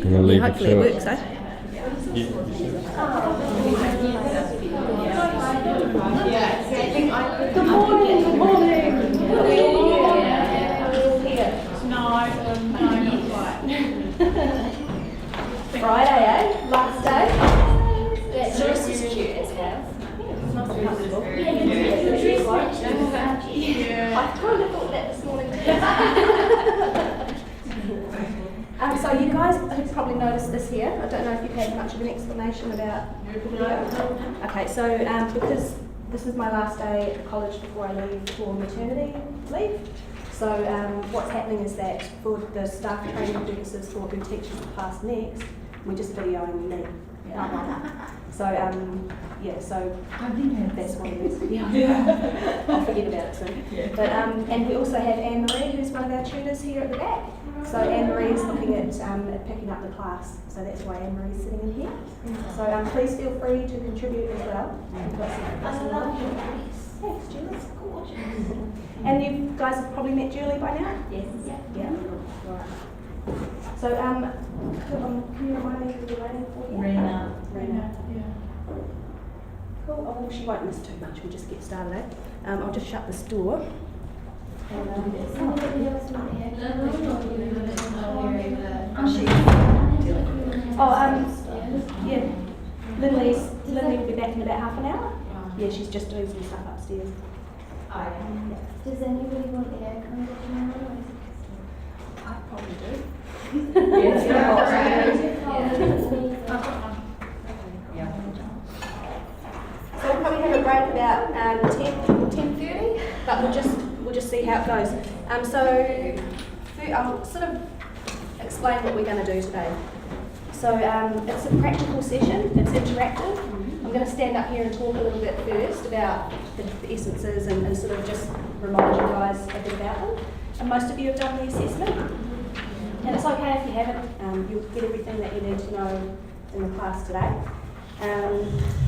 hopefully it works, eh? Good morning. Good morning. Friday, eh? Last day. That's just as cute as well. It's nice and comfortable. I kind of thought that this morning. So you guys have probably noticed this here. I don't know if you've had much of an explanation about. Okay, so because this is my last day at college before I leave for maternity leave. So what's happening is that for the staff training purposes for who teaches the class next, we're just videoing me. So yeah, so that's what it is. I'll forget about it soon. But and we also have Anne-Marie, who's one of our tutors here at the back. So Anne-Marie is looking at picking up the class. So that's why Anne-Marie is sitting in here. So please feel free to contribute as well. Thanks, Julie. And you guys have probably met Julie by now? Yes. Yeah. Right. So can you remind me who you're waiting for? Rena. Yeah. Cool. Oh, well, she won't miss too much. We'll just get started. Eh? I'll just shut this door. And, yeah. Lindley will be back in about half an hour. Yeah, she's just doing some stuff upstairs. Does anybody want the air conditioner? I probably do. So we'll probably have a break about 10:30, but we'll just see how it goes. So I'll sort of explain what we're going to do today. So it's a practical session. It's interactive. I'm going to stand up here and talk a little bit first about the essences and sort of just remind you guys a bit about them. And most of you have done the assessment. And it's okay if you haven't. You'll get everything that you need to know in the class today.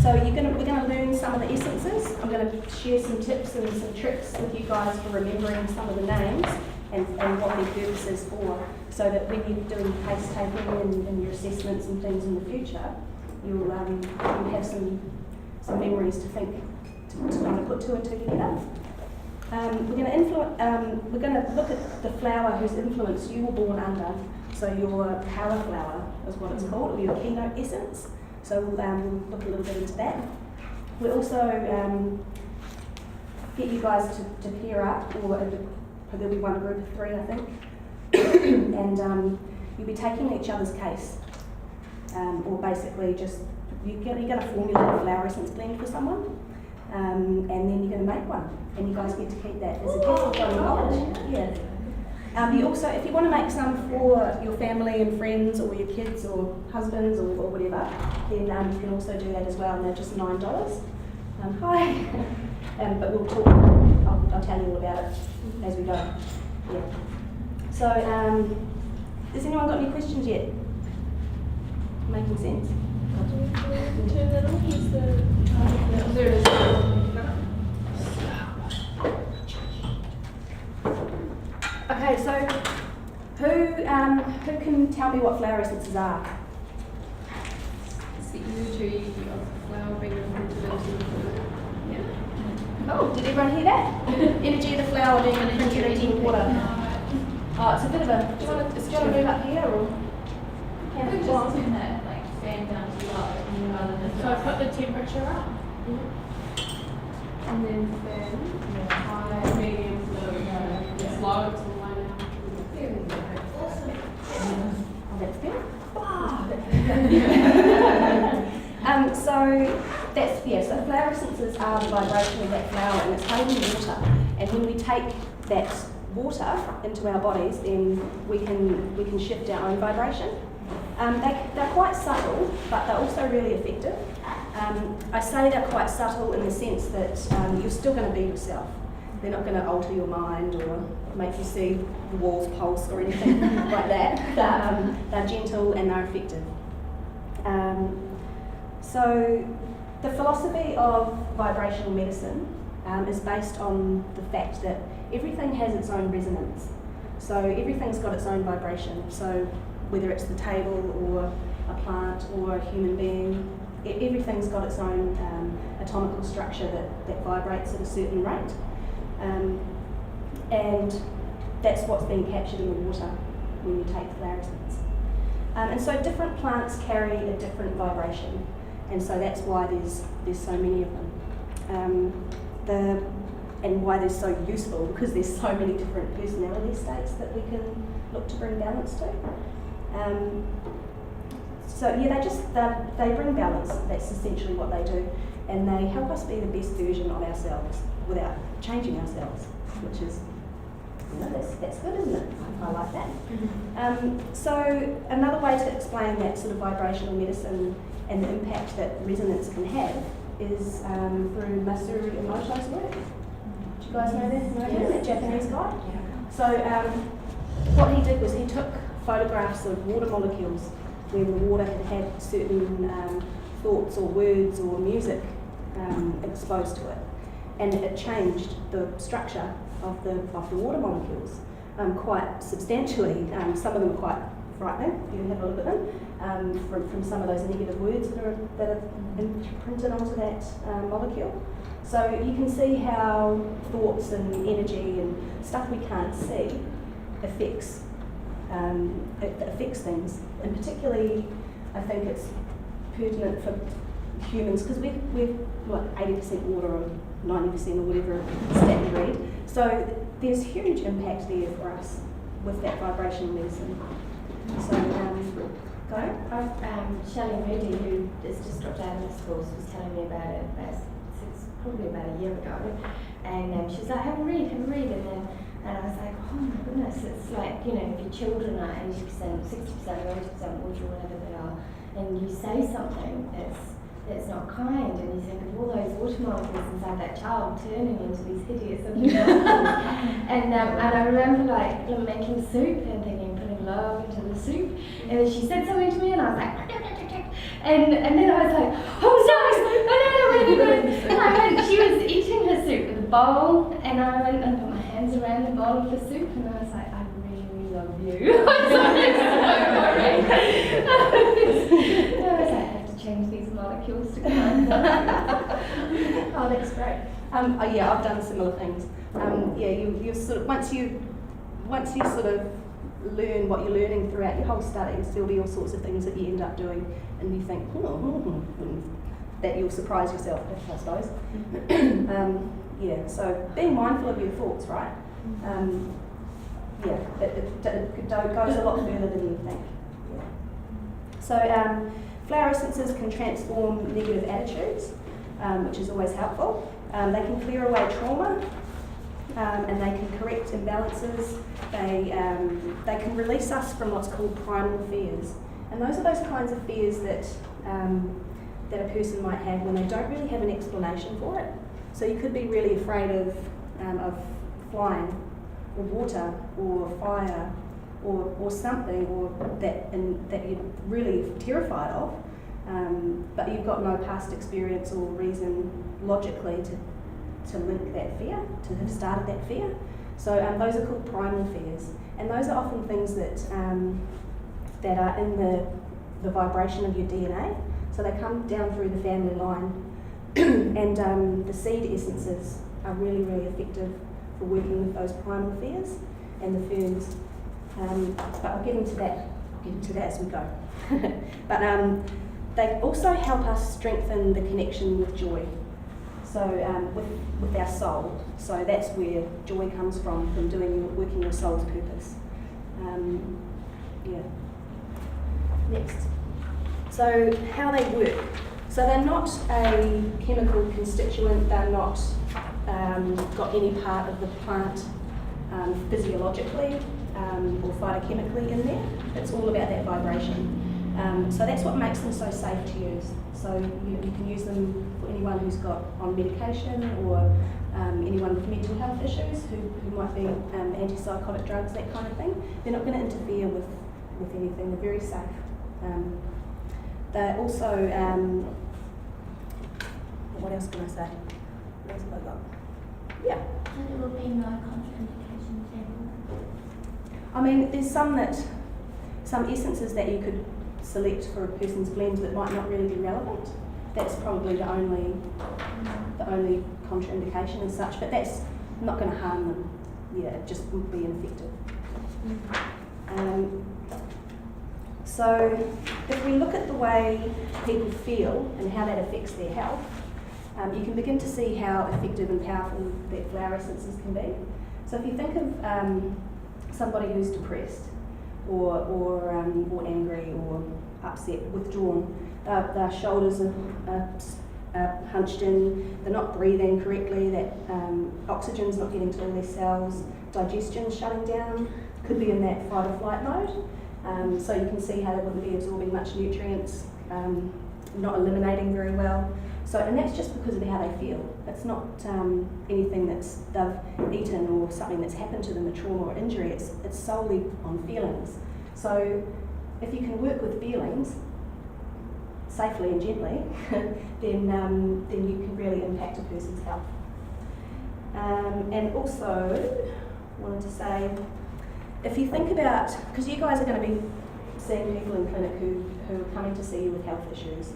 So we're going to learn some of the essences. I'm going to share some tips and some tricks with you guys for remembering some of the names and what their purpose is for, so that when you're doing case taking and your assessments and things in the future, you'll have some memories to think to kind of put two and two together. We're going to look at the flower whose influence you were born under. So your power flower is what it's called, or your keynote essence. So we'll look a little bit into that. We'll also get you guys to pair up, or there'll be one group of three, I think. And you'll be taking each other's case, or basically just you're going to formulate a flower essence blend for someone, and then you're going to make one, and you guys get to keep that as a gift of your knowledge. Yeah. You also, if you want to make some for your family and friends, or your kids, or husbands, or whatever, then you can also do that as well, and they're just $9. Hi. But we'll talk. I'll tell you all about it as we go. Yeah. So, has anyone got any questions yet? Making sense? Okay, so who can tell me what flower essences are? It's the energy of the flower being imprinted into the water. Yeah. Oh, did everyone hear that? Energy of the flower being imprinted into the water. Oh, it's a bit of a. Do you want to move up here or? Yeah, just turn that fan down to low rather than. So I put the temperature up. And then fan high, medium, low. It's low to line out. There we go. Awesome. Oh, that's good. So that's so flower essences are the vibration of that flower, and it's holding water. And when we take that water into our bodies, then we can shift our own vibration. They're quite subtle, but they're also really effective. I say they're quite subtle in the sense that you're still going to be yourself. They're not going to alter your mind or make you see the walls pulse or anything like that. They're gentle and they're effective. So the philosophy of vibrational medicine is based on the fact that everything has its own resonance. So everything's got its own vibration. So whether it's the table or a plant or a human being. Everything's got its own atomical structure that vibrates at a certain rate. And that's what's being captured in the water when you take fluorescence. And so different plants carry a different vibration, and so that's why there's so many of them. And why they're so useful, because there's so many different personality states that we can look to bring balance to. So yeah, they bring balance. That's essentially what they do, and they help us be the best version of ourselves without changing ourselves, which is, that's good, isn't it? I like that. So another way to explain that sort of vibrational medicine and the impact that resonance can have is through Masaru Emoto's work. Do you guys know that Japanese guy? Yeah. So what he did was he took photographs of water molecules when the water had certain thoughts or words or music exposed to it, and it changed the structure of the water molecules quite substantially. Some of them are quite frightening if you have a look at them, from some of those negative words that are imprinted onto that molecule. So you can see how thoughts and energy and stuff we can't see affects things, and particularly I think it's pertinent for humans because we're like 80% water or 90% or whatever stat you read. So there's huge impact there for us with that vibrational medicine. So go. Shelley Moody, who has just dropped out of this course, was telling me about it probably about a year ago, and she was like, have a read, and I was like, oh my goodness, it's like, you know, if your children are 80%, 60%, 80% water, whatever they are, and you say something that's not kind, and you think of all those water molecules inside that child turning into these hideous molecules. and I remember like making soup and thinking, putting love into the soup, and then she said something to me, and I was like, and then I was like, oh no, and I went, she was eating her soup with a bowl, and I went and put my hands around the bowl of the soup, and I was like, I really love you. I was like, I have to change these molecules to kind of. Oh, that's great. Yeah, I've done similar things. You sort of once you sort of learn what you're learning throughout your whole studies, there'll be all sorts of things that you end up doing, and you think, that you'll surprise yourself with, I suppose. So being mindful of your thoughts, right? It goes a lot further than you think. Yeah. So fluorescences can transform negative attitudes, which is always helpful. They can clear away trauma, and they can correct imbalances. They can release us from what's called primal fears, and those are those kinds of fears that a person might have when they don't really have an explanation for it. So you could be really afraid of flying, or water, or fire, or something, or that you're really terrified of, but you've got no past experience or reason logically to link that fear, to have started that fear. So those are called primal fears, and those are often things that are in the vibration of your DNA. So they come down through the family line, and the seed essences are really, really effective for working with those primal fears and the ferns. But I'll get into that as we go. But they also help us strengthen the connection with joy. So with our soul. So that's where joy comes from working your soul's purpose. Next. So how they work. So they're not a chemical constituent, they're not got any part of the plant physiologically or phytochemically in there. It's all about that vibration. So that's what makes them so safe to use. So you can use them for anyone who's got on medication, or anyone with mental health issues who might be antipsychotic drugs, that kind of thing. They're not going to interfere with anything. They're very safe. They're also, what else can I say? What else have I got? Yeah. So there will be no contraindications ever? I mean, there's some some essences that you could select for a person's blend that might not really be relevant. That's probably the only contraindication as such, but that's not going to harm them. Yeah, it just wouldn't be ineffective. So if we look at the way people feel and how that affects their health, you can begin to see how effective and powerful their flower essences can be. So if you think of somebody who's depressed or angry or upset, withdrawn, their shoulders are hunched in, they're not breathing correctly, that oxygen's not getting to all their cells, digestion's shutting down, could be in that fight or flight mode. So you can see how they wouldn't be absorbing much nutrients, not eliminating very well. So, and that's just because of how they feel. It's not anything that's they've eaten or something that's happened to them, a trauma or injury. It's solely on feelings. So if you can work with feelings safely and gently, then you can really impact a person's health. And also, I wanted to say, if you think about, because you guys are going to be seeing people in clinic who are coming to see you with health issues.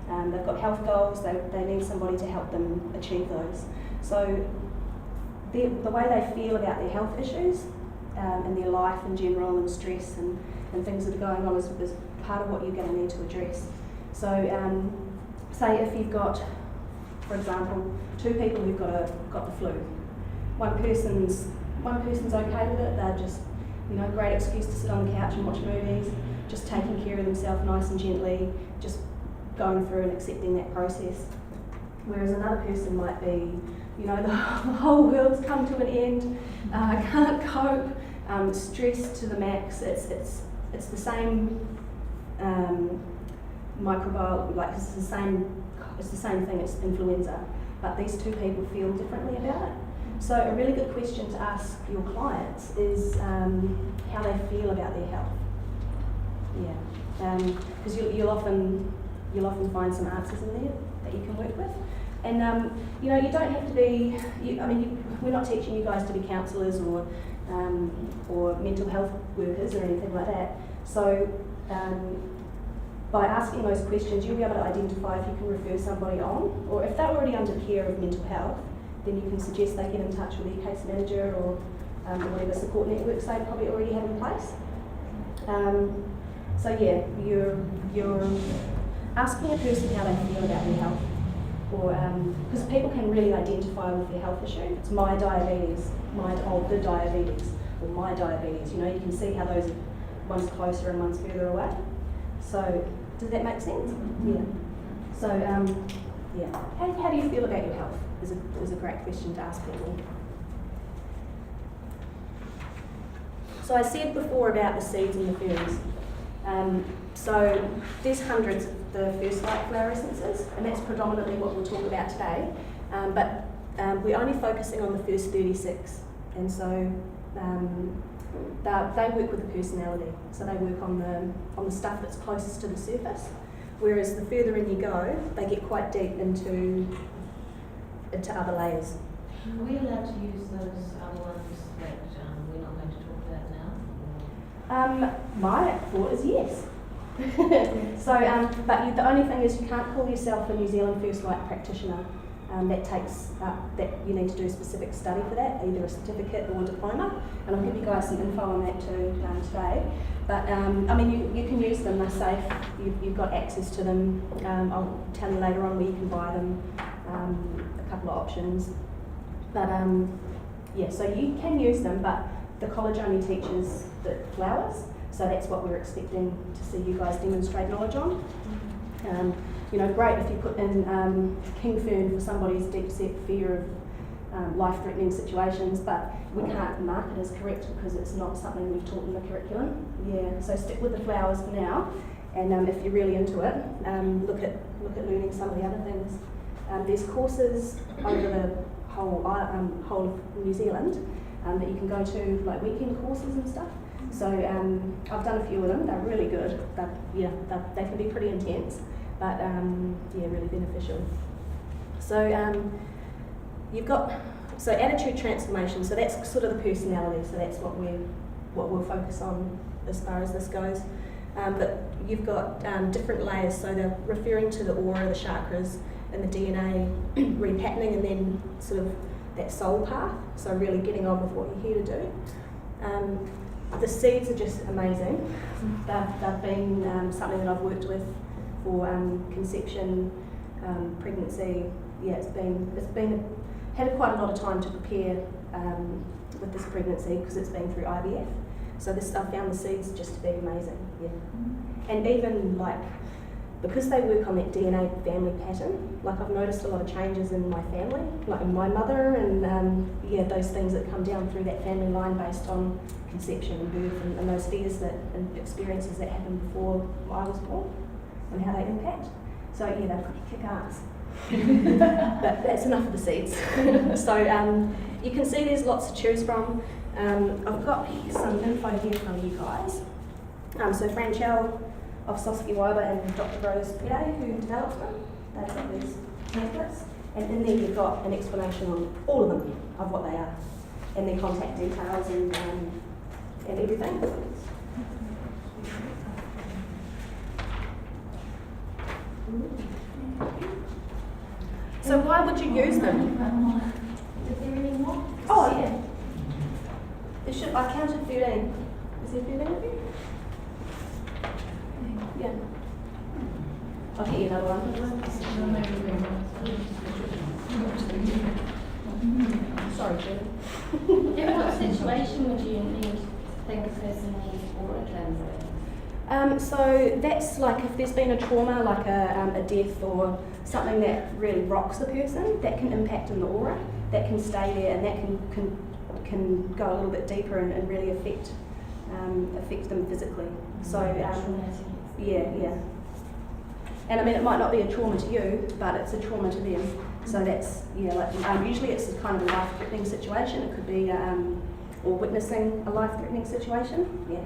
They've got health goals, they need somebody to help them achieve those. So the way they feel about their health issues and their life in general and stress and things that are going on is part of what you're going to need to address. So say if you've got, for example, two people who've got the flu. One person's okay with it, they're just, great excuse to sit on the couch and watch movies, just taking care of themselves nice and gently, just going through and accepting that process. Whereas another person might be, the whole world's come to an end, can't cope, stressed to the max. It's the same microbial, like it's the same thing. It's influenza, but these two people feel differently about it. So a really good question to ask your clients is how they feel about their health. Yeah, because you'll often find some answers in there that you can work with. And you don't have to be. We're not teaching you guys to be counsellors or mental health workers or anything like that. So by asking those questions, you'll be able to identify if you can refer somebody on, or if they're already under care of mental health, then you can suggest they get in touch with their case manager or whatever support networks they probably already have in place. So yeah, you're asking a person how they feel about their health, or because people can really identify with their health issue. It's my diabetes, the diabetes, or my diabetes. You can see how those one's closer and one's further away. So does that make sense? Yeah. So yeah, how do you feel about your health? Is a great question to ask people. So I said before about the seeds and the ferns. So there's hundreds of the first light flower essences, and that's predominantly what we'll talk about today. But we're only focusing on the first 36, and so they work with the personality. So they work on the stuff that's closest to the surface. Whereas the further in you go, they get quite deep into other layers. Are we allowed to use those other ones that we're not going to talk about now? My thought is yes. So, but the only thing is you can't call yourself a New Zealand First Light practitioner. That you need to do a specific study for that, either a certificate or a diploma. And I'll give you guys some info on that too today. But you can use them. They're safe. You've got access to them. I'll tell you later on where you can buy them. A couple of options. But yeah, so you can use them, but the college only teaches the flowers. So that's what we're expecting to see you guys demonstrate knowledge on. Great if you put in king fern for somebody's deep-set fear of life-threatening situations, but we can't mark it as correct because it's not something we've taught in the curriculum. Yeah, so stick with the flowers for now, and if you're really into it, look at learning some of the other things. There's courses over the whole of New Zealand that you can go to, like weekend courses and stuff. So I've done a few of them. They're really good. They can be pretty intense, but really beneficial. So you've got attitude transformation. So that's sort of the personality. So that's what we'll focus on as far as this goes. but you've got different layers, so they're referring to the aura, the chakras, and the DNA repatterning, and then sort of that soul path, so really getting on with what you're here to do. The seeds are just amazing. They've been something that I've worked with for conception, pregnancy. Yeah, it's been had quite a lot of time to prepare with this pregnancy because it's been through IVF. So I found the seeds just to be amazing. Yeah, and even like because they work on that DNA family pattern, like I've noticed a lot of changes in my family, like in my mother, and those things that come down through that family line based on conception and birth and those fears and experiences that happened before I was born and how they impact. So yeah, they're pretty kick-ass. But that's enough of the seeds. So you can see there's lots to choose from. I've got some info here from you guys. So Franchelle of Soskiwaba and Dr. Rose Pede, who developed them, they've got these templates. And in there you've got an explanation on all of them, of what they are, and their contact details and everything. So why would you use them? Is there any more? Oh yeah. I counted 13. Is there 13 of you? Yeah. I'll get you another one. Sorry, Julie. In what situation would you think a person needs aura cleansing? So that's like if there's been a trauma, like a death or something that really rocks the person, that can impact in the aura, that can stay there, and that can go a little bit deeper and really affect them physically. So yeah. And I mean, it might not be a trauma to you, but it's a trauma to them. So that's usually it's kind of a life-threatening situation. It could be or witnessing a life-threatening situation. Yeah.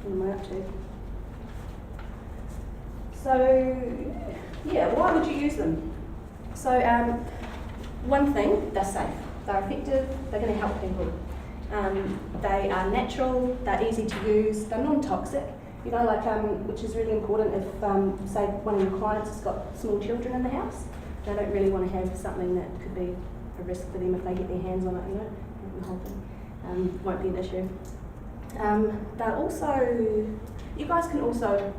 What am I up to? So, yeah, why would you use them? So, one thing, they're safe, they're effective, they're going to help people. They are natural, they're easy to use, they're non-toxic, which is really important if, say, one of your clients has got small children in the house. They don't really want to have something that could be a risk for them if they get their hands on it, the whole thing. Won't be an issue. They're also, you guys can also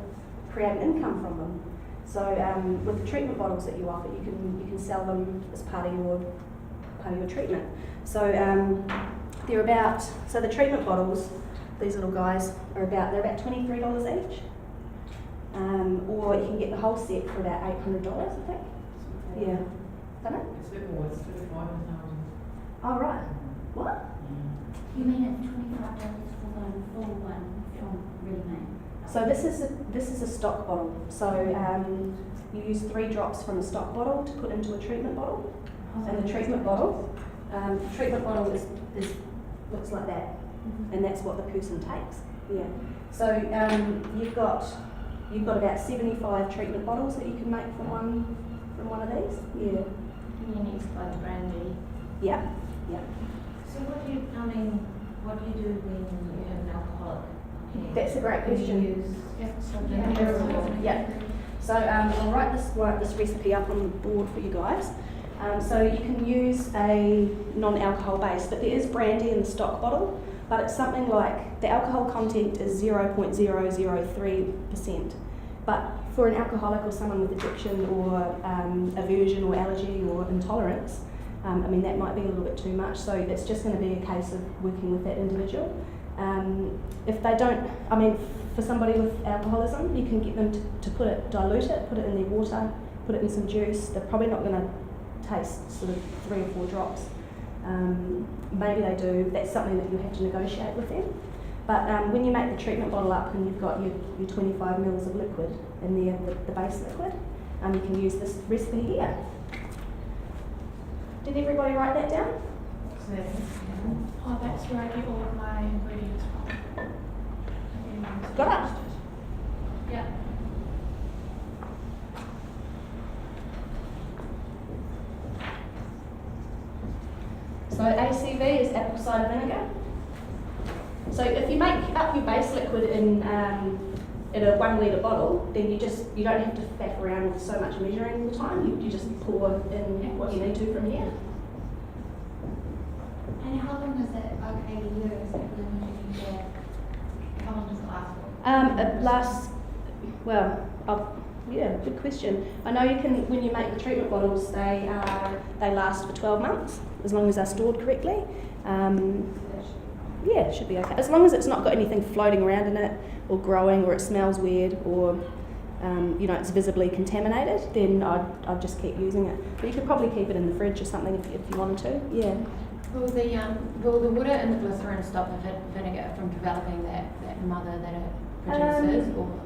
create an income from them. So with the treatment bottles that you offer, you can sell them as part of your treatment. So the treatment bottles, these little guys they're about $23 each, or you can get the whole set for about $800, I think. Yeah, done it? It's a bit more. It's 5,000. Oh right. What? You mean it's $25 for the full one from Ready-Made? So this is a stock bottle. So you use 3 drops from a stock bottle to put into a treatment bottle, and the treatment bottle is looks like that, and that's what the person takes. Yeah. So you've got about 75 treatment bottles that you can make from one of these. Yeah. You need to buy the brandy. Yeah. So what do you do when you have an alcoholic? That's a great question. Yeah. So I'll write this recipe up on the board for you guys. So you can use a non-alcohol base, but there is brandy in the stock bottle, but it's something like the alcohol content is 0.003%. But for an alcoholic or someone with addiction or aversion or allergy or intolerance, that might be a little bit too much. So it's just going to be a case of working with that individual. If they don't, for somebody with alcoholism, you can get them to dilute it, put it in their water, put it in some juice. They're probably not going to taste sort of 3 or 4 drops. Maybe they do. That's something that you have to negotiate with them. But when you make the treatment bottle up and you've got your 25 mils of liquid in there, the base liquid, you can use this recipe here. Did everybody write that down? Oh, that's where I get all of my ingredients from. Got it? Yeah. So ACV is apple cider vinegar. So So if you make up your base liquid in a 1 litre bottle, then you don't have to faff around with so much measuring all the time. You just pour in what you need to from here. And how long is it okay to use? Like, when would you get? How long does it last for? It lasts, well, yeah, good question. I know you can, when you make the treatment bottles, they last for 12 months, as long as they're stored correctly. Yeah, it should be okay. As long as it's not got anything floating around in it, or growing, or it smells weird, or it's visibly contaminated, then I'd just keep using it. But you could probably keep it in the fridge or something if you wanted to. Yeah. Will the water and the glycerin stop the vinegar from developing that mother that it produces, or?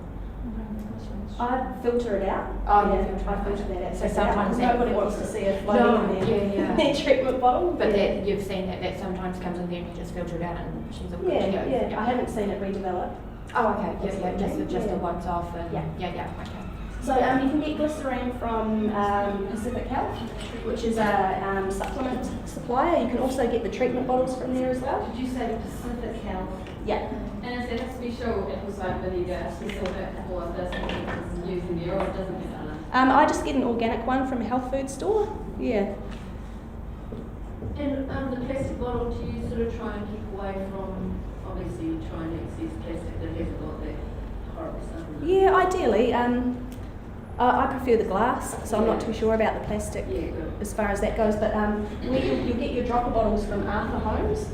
I'd filter it out. Oh, yeah, you filter I it filter that out. So sometimes that- nobody wants to see it floating in their treatment bottle. But yeah. that you've seen that sometimes comes in there and you just filter it out and she's all good Yeah, to go. yeah. I haven't seen it redevelop. Oh, okay. Yeah, just the Yeah. once off and Yeah. Okay. So you can get glycerine from Pacific Health, which is a supplement supplier. You can also get the treatment bottles from there as well. Did you say Pacific Health? Yeah. And is there a special apple cider vinegar specific for this and using there, or it doesn't matter? I just get an organic one from a health food store. Yeah. And the plastic bottle, do you sort of try and keep away from, obviously you try and access plastic that hasn't got that horrible stuff in it? Yeah, ideally. I prefer the glass, so I'm not too sure about the plastic Yeah, good. as far as that goes. But where you'll get your dropper bottles from Arthur Homes.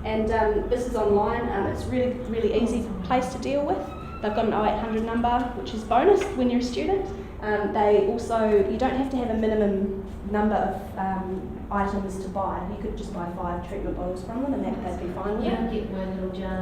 And this is online. It's really, really easy place to deal with. They've got an 0800 number, which is bonus when you're a student. They also, you don't have to have a minimum number of items to buy. You could just buy 5 treatment bottles from them and that'd be fine. You Yeah. can get one little jar